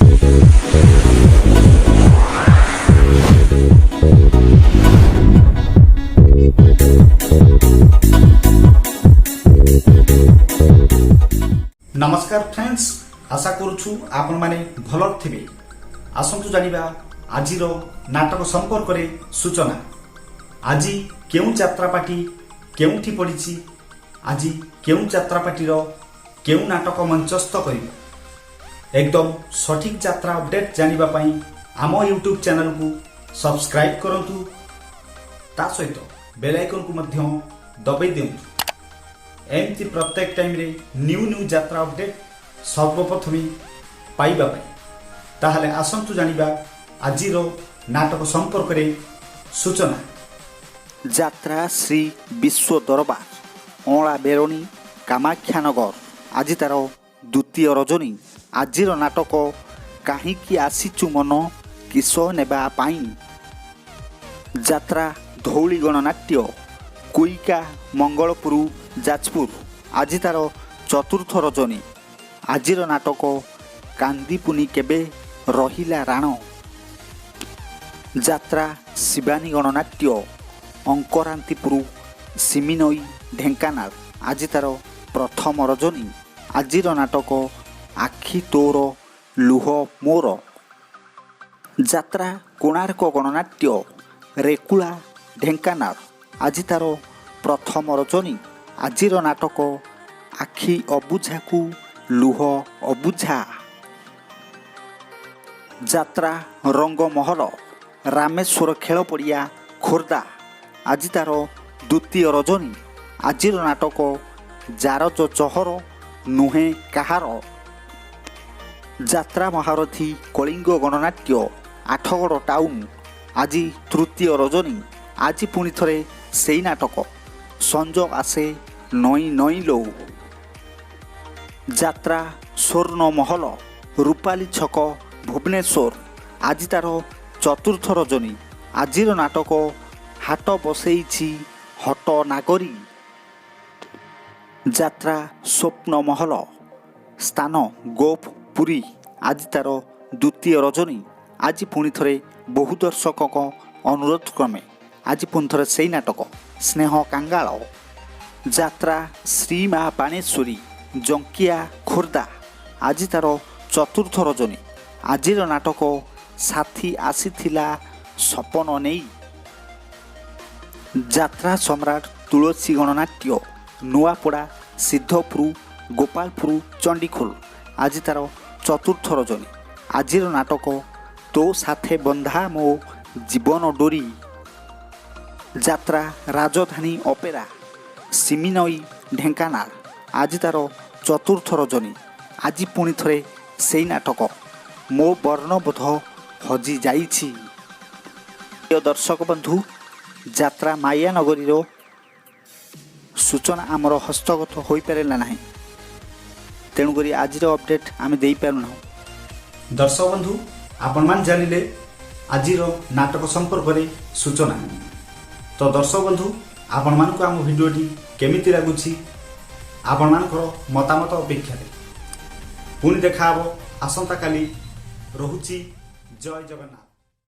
नमस्कार फ्रेंड्स, आशा करुछु आपण माने भल थिबे। आसंतु जानिबा आजिरो नाटक संपर्क रे सूचना। आजी केउ यात्रापाटी केउठी पडिछि, आजी केउ यात्रापाटीर केउ नाटक मंचस्थ करिबो। एकदम सठिक यात्रा अपडेट जानिबा पई आम यूट्यूब चैनल को सब्सक्राइब करंतु, ता सहित बेल आइकन को मध्य दबाई दियंतु। एमती प्रत्येक टाइम रे न्यू यात्रा अपडेट सर्वप्रथमे पाइबा पाई। ताहले आसंतु जानिबा आजिर नाटक संपर्क रे सूचना। यात्रा श्री विश्व दरबार अँला बेरणी कामाख्यानगर आज तार द्वितीय रजनी। आजिर नाटक काहींकी आसीचु मन किस नेबा पाई। यात्रा धौली गणनाट्य कुईका मंगलपुर जाजपुर आज तार चतुर्थ रजनी। आजिर नाटक कांदीपुनी केबे रहिला राण। यात्रा शिवानी गणनाट्य अंकरांतीपुर सिमिनई ढेंकानाल आज तार प्रथम रजनी। आजिर नाटक आखि तोर लुह मोर। यात्रा कोणार्क गणनाट्य रेकुला ढेंकानाल आज तार प्रथम रजनी। आजिर नाटक आखि अबुझाकू लुह अबुझा। यात्रा रंगमहल रामेश्वर खेल पड़िया खोर्धा आज तार द्वितीय रजनी। आजिर नाटक जारज चहर नुहे काहार। यात्रा महारथी कलिंग गणनाट्य आठगड़ टाउन आज तृतीय रजनी। आज पुणी थरे सेई नाटक संजोग आसे नई नई लो। यात्रा स्वर्ण महल रूपाली छक भुवनेश्वर आज तार चतुर्थ रजनी। आजिर नाटक हाट बसैछि हट नागरी। यात्रा स्वप्न महल स्थान गोप पुरी आज तार द्वितीय रजनी। आज पुणी थरे बहु दर्शक अनुरोध क्रमे आज पुणी थरे सेई नाटक स्नेह कांगाल। यात्रा श्री माँ बाणेश्वरी जंकिया खोर्धा आज तार चतुर्थ रजनी। आजिर नाटक साथी आसीथिला सपन नेई। यात्रा सम्राट तुलसी गणनाट्य नुआपड़ा सिद्धपुर गोपालपुर चंडीखोल आज तार चतुर्थ रजनी। आजिर नाटक तो साथे बंधा मो जीवन डोरी। यात्रा राजधानी अपेरा सिमिनई ढेंकानाल आज तार चतुर्थ रजनी। आज पुणी थरे सेई नाटक मो वर्णबोध हजि जाइछि। प्रिय दर्शक बंधु, यात्रा माया नगरीर सूचना आमर हस्तगत हो पारा ना, तेणुक आज अपडेट आम दे पारुना। दर्शक बंधु, आपण मान जानिले आजिर नाटक संपर्क रे सूचना। तो दर्शक बंधु, आपण मान को आम भिडियोटी केमिति लागुछि आपण मानकर मतामत अपेक्षा। पुणी देखा आसंता काली। रहुछि। जय जगन्नाथ।